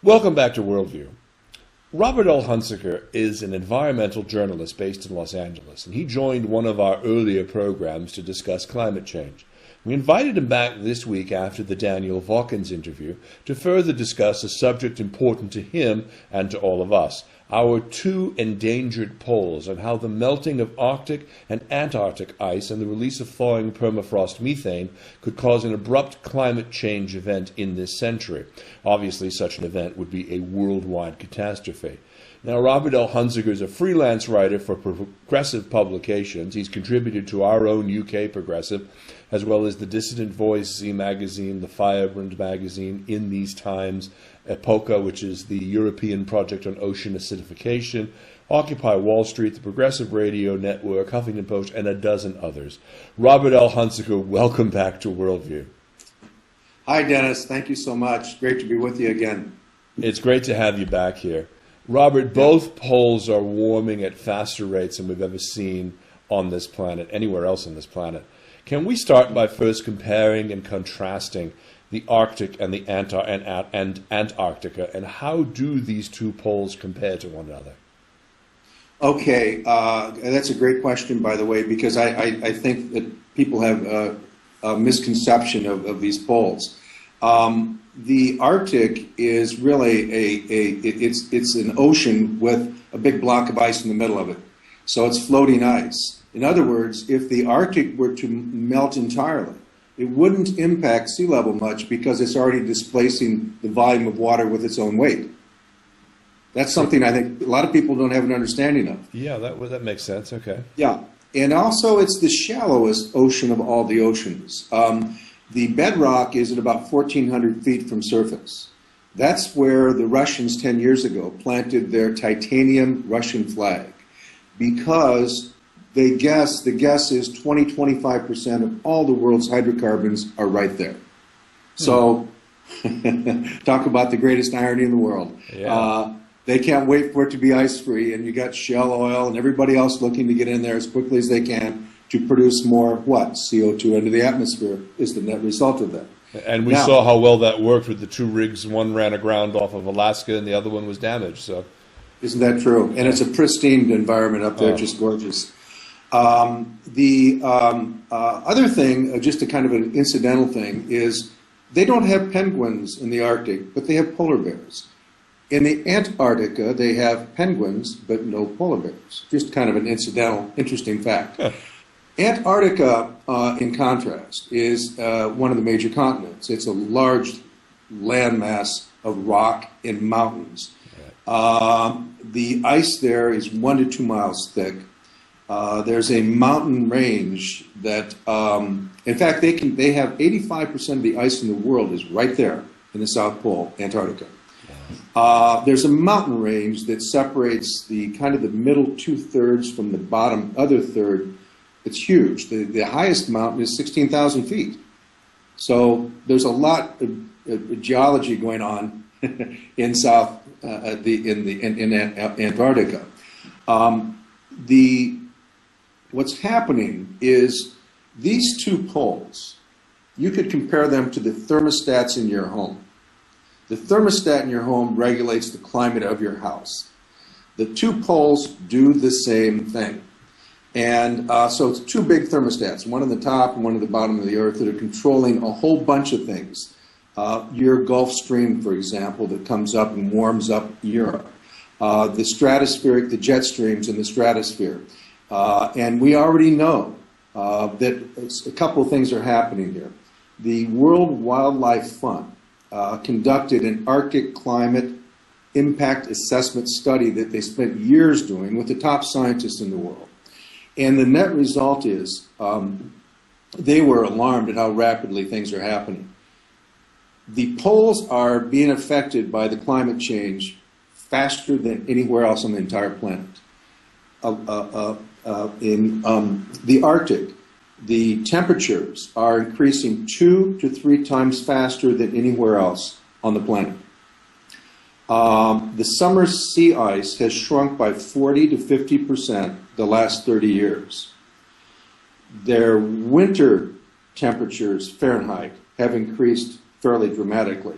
Welcome back to Worldview. Robert L. Hunziker is an environmental journalist based in Los Angeles, and he joined one of our earlier programs to discuss climate change. We invited him back this week after the Daniel Hawkins interview to further discuss a subject important to him and to all of us, our two endangered poles, and how the melting of Arctic and Antarctic ice and the release of thawing permafrost methane could cause an abrupt climate change event in this century. Obviously, such an event would be a worldwide catastrophe. Now, Robert L. Hunziker is a freelance writer for progressive publications. He's contributed to our own UK Progressive, as well as the Dissident Voice, Z Magazine, the Firebrand Magazine, In These Times, EPOCA, which is the European Project on Ocean Acidification, Occupy Wall Street, the Progressive Radio Network, Huffington Post, and a dozen others. Robert L. Hunziker, welcome back to Worldview. Hi, Dennis. Thank you so much. Great to be with you again. It's great to have you back here. Robert, both poles are warming at faster rates than we've ever seen on this planet, anywhere else on this planet. Can we start by first comparing and contrasting the Arctic and the Antarctica, and how do these two poles compare to one another? Okay, that's a great question, by the way, because I think that people have a misconception of these poles. The Arctic is really it's an ocean with a big block of ice in the middle of it. So it's floating ice. In other words, if the Arctic were to melt entirely, it wouldn't impact sea level much because it's already displacing the volume of water with its own weight. That's something I think a lot of people don't have an understanding of. Yeah, that makes sense. Okay. Yeah, and also it's the shallowest ocean of all the oceans. The bedrock is at about 1,400 feet from surface. That's where the Russians 10 years ago planted their titanium Russian flag, because the guess is 20–25% of all the world's hydrocarbons are right there. So talk about the greatest irony in the world. Yeah. They can't wait for it to be ice-free, and you got Shell Oil and everybody else looking to get in there as quickly as they can to produce more, what, CO2 into the atmosphere is the net result of that. And we saw how well that worked with the two rigs. One ran aground off of Alaska and the other one was damaged. So, isn't that true? And it's a pristine environment up there, just gorgeous. The other thing, just a kind of an incidental thing, is they don't have penguins in the Arctic, but they have polar bears. In the Antarctica, they have penguins, but no polar bears. Just kind of an incidental, interesting fact. Antarctica, in contrast, is one of the major continents. It's a large landmass of rock and mountains. The ice there is 1 to 2 miles thick. There's a mountain range that, in fact, they have 85% of the ice in the world is right there in the South Pole, Antarctica. There's a mountain range that separates the kind of the middle 2/3 from the bottom other third. It's huge. The highest mountain is 16,000 feet. So there's a lot of geology going on in Antarctica. What's happening is these two poles, you could compare them to the thermostats in your home. The thermostat in your home regulates the climate of your house. The two poles do the same thing. And so it's two big thermostats, one on the top and one at the bottom of the earth, that are controlling a whole bunch of things. Your Gulf Stream, for example, that comes up and warms up Europe. The jet streams in the stratosphere. And we already know that a couple of things are happening here. The World Wildlife Fund conducted an Arctic climate impact assessment study that they spent years doing with the top scientists in the world. And the net result is they were alarmed at how rapidly things are happening. The poles are being affected by the climate change faster than anywhere else on the entire planet. In the Arctic, the temperatures are increasing 2 to 3 times faster than anywhere else on the planet. The summer sea ice has shrunk by 40 to 50% the last 30 years. Their winter temperatures, Fahrenheit, have increased fairly dramatically.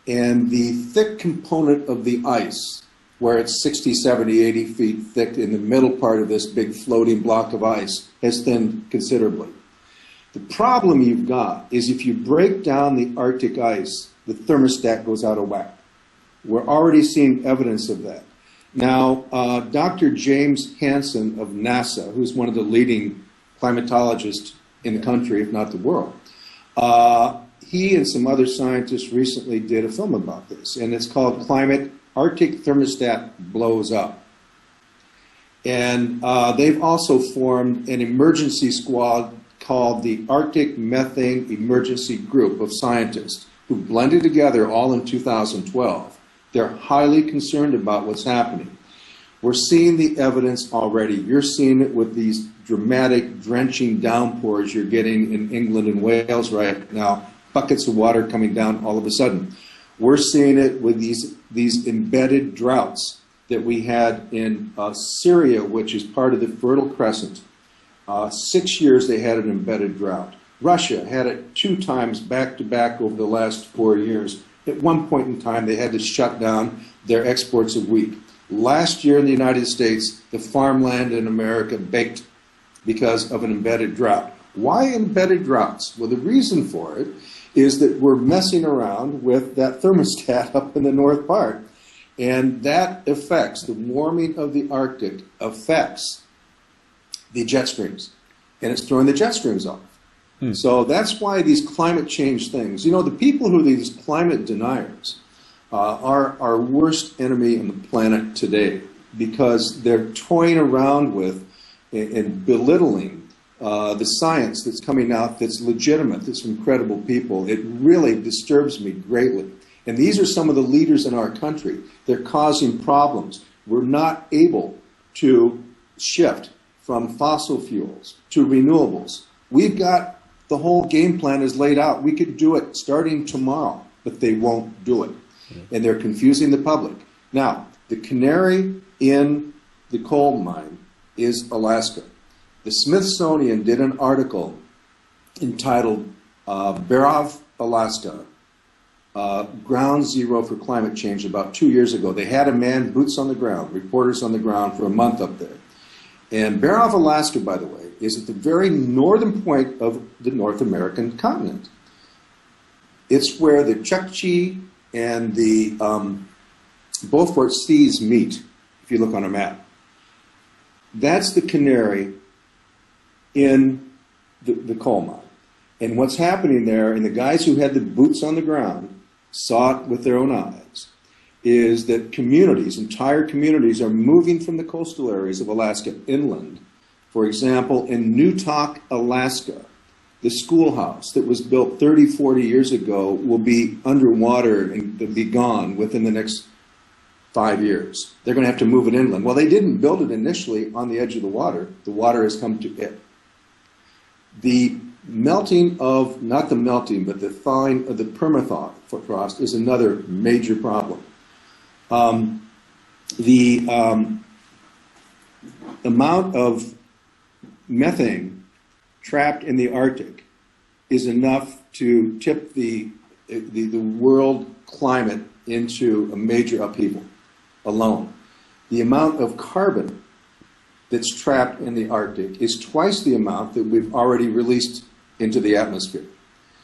And the thick component of the ice, where it's 60, 70, 80 feet thick in the middle part of this big floating block of ice, has thinned considerably. The problem you've got is if you break down the Arctic ice, the thermostat goes out of whack. We're already seeing evidence of that. Now, Dr. James Hansen of NASA, who's one of the leading climatologists in the country, if not the world, he and some other scientists recently did a film about this, and it's called Arctic Thermostat Blows Up. And they've also formed an emergency squad called the Arctic Methane Emergency Group of scientists who blended together all in 2012. They're highly concerned about what's happening. We're seeing the evidence already. You're seeing it with these dramatic, drenching downpours you're getting in England and Wales right now, buckets of water coming down all of a sudden. We're seeing it with these embedded droughts that we had in Syria, which is part of the Fertile Crescent. 6 years they had an embedded drought. Russia had it 2 times back-to-back over the last 4 years. At one point in time, they had to shut down their exports of wheat. Last year in the United States, the farmland in America baked because of an embedded drought. Why embedded droughts? Well, the reason for it is that we're messing around with that thermostat up in the north part. And that affects, the warming of the Arctic affects the jet streams. And it's throwing the jet streams off. So that's why these climate change things, you know, the people who are these climate deniers are our worst enemy on the planet today, because they're toying around with and belittling the science that's coming out that's legitimate, that's from credible people. It really disturbs me greatly. And these are some of the leaders in our country. They're causing problems. We're not able to shift from fossil fuels to renewables. We've got the whole game plan is laid out. We could do it starting tomorrow, but they won't do it. And they're confusing the public. Now, the canary in the coal mine is Alaska. The Smithsonian did an article entitled Barov, Alaska, Ground Zero for Climate Change about 2 years ago. They had a man, boots on the ground, reporters on the ground for a month up there. And Barov, Alaska, by the way, is at the very northern point of the North American continent. It's where the Chukchi and the Beaufort Seas meet, if you look on a map. That's the canary in the coal mine. And what's happening there, and the guys who had the boots on the ground saw it with their own eyes, is that communities, entire communities, are moving from the coastal areas of Alaska inland. For example, in Newtok, Alaska, the schoolhouse that was built 30, 40 years ago will be underwater and be gone within the next 5 years. They're going to have to move it inland. Well, they didn't build it initially on the edge of the water. The water has come to it. The melting of, not the melting, but the thawing of the permafrost is another major problem. The amount of methane trapped in the Arctic is enough to tip the world climate into a major upheaval alone. The amount of carbon that's trapped in the Arctic is twice the amount that we've already released into the atmosphere.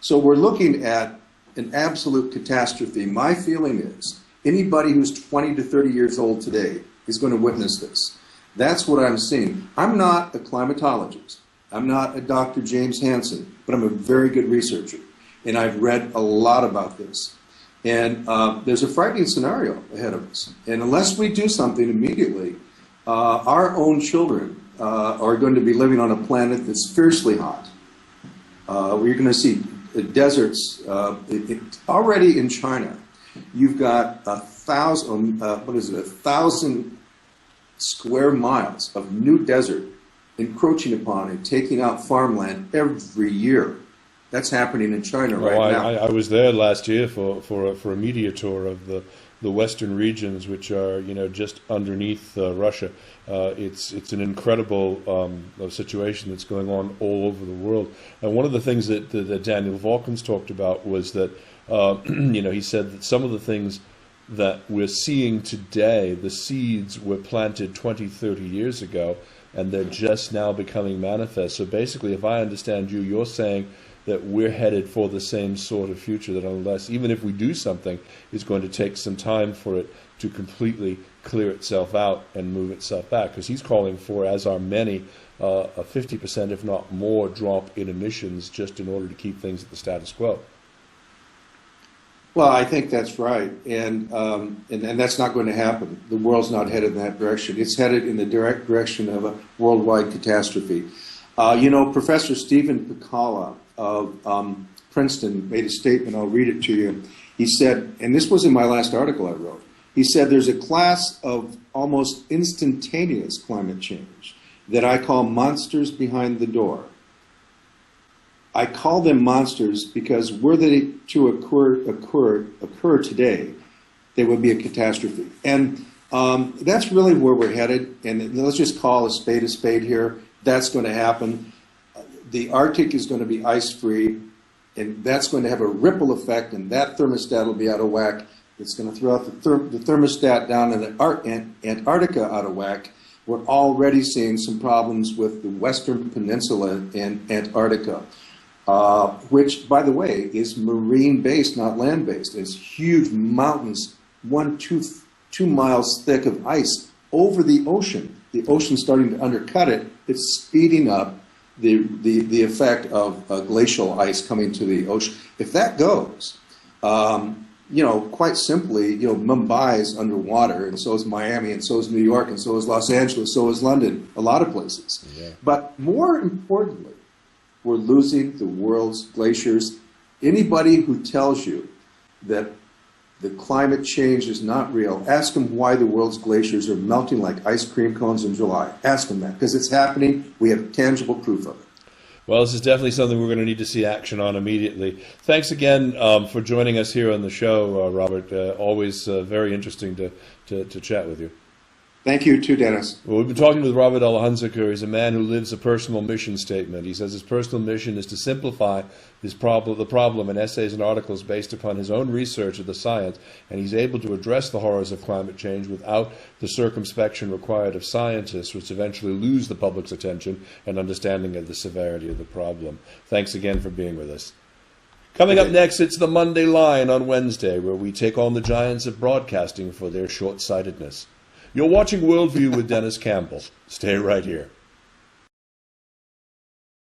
So we're looking at an absolute catastrophe. My feeling is anybody who's 20 to 30 years old today is going to witness this. That's what I'm seeing. I'm not a climatologist. I'm not a Dr. James Hansen, but I'm a very good researcher. And I've read a lot about this. And there's a frightening scenario ahead of us. And unless we do something immediately, our own children are going to be living on a planet that's fiercely hot. We're going to see deserts. Already in China, you've got 1,000 square miles of new desert encroaching upon and taking out farmland every year. That's happening in China right now. I was there last year for a media tour of the western regions, which are just underneath Russia. It's an incredible situation that's going on all over the world. And one of the things that Daniel Volkins talked about was that He said that some of the things that we're seeing today, the seeds were planted 20, 30 years ago, and they're just now becoming manifest. So basically, if I understand you, you're saying that we're headed for the same sort of future, that unless, even if we do something, it's going to take some time for it to completely clear itself out and move itself back. Because he's calling for, as are many, a 50%, if not more, drop in emissions just in order to keep things at the status quo. Well, I think that's right, and that's not going to happen. The world's not headed in that direction. It's headed in the direct direction of a worldwide catastrophe. Professor Stephen Pikala of Princeton made a statement. I'll read it to you. He said, and this was in my last article I wrote, he said, there's a class of almost instantaneous climate change that I call monsters behind the door. I call them monsters because were they to occur today, they would be a catastrophe. And that's really where we're headed. And let's just call a spade here. That's going to happen. The Arctic is going to be ice-free, and that's going to have a ripple effect, and that thermostat will be out of whack. It's going to throw out the thermostat down in Antarctica out of whack. We're already seeing some problems with the Western Peninsula and Antarctica. Which, by the way, is marine-based, not land-based. It's huge mountains, 2 miles thick of ice over the ocean. The ocean's starting to undercut it. It's speeding up the effect of glacial ice coming to the ocean. If that goes, quite simply, Mumbai is underwater, and so is Miami, and so is New York, and so is Los Angeles, so is London, a lot of places. Yeah. But more importantly, we're losing the world's glaciers. Anybody who tells you that the climate change is not real, ask them why the world's glaciers are melting like ice cream cones in July. Ask them that, because it's happening. We have tangible proof of it. Well, this is definitely something we're going to need to see action on immediately. Thanks again for joining us here on the show, Robert. Always very interesting to chat with you. Thank you, too, Dennis. Well, we've been talking with Robert L. Hunziker. He's a man who lives a personal mission statement. He says his personal mission is to simplify the problem in essays and articles based upon his own research of the science, and he's able to address the horrors of climate change without the circumspection required of scientists, which eventually lose the public's attention and understanding of the severity of the problem. Thanks again for being with us. Coming up next, it's the Monday Line on Wednesday, where we take on the giants of broadcasting for their short-sightedness. You're watching Worldview with Denis Campbell. Stay right here.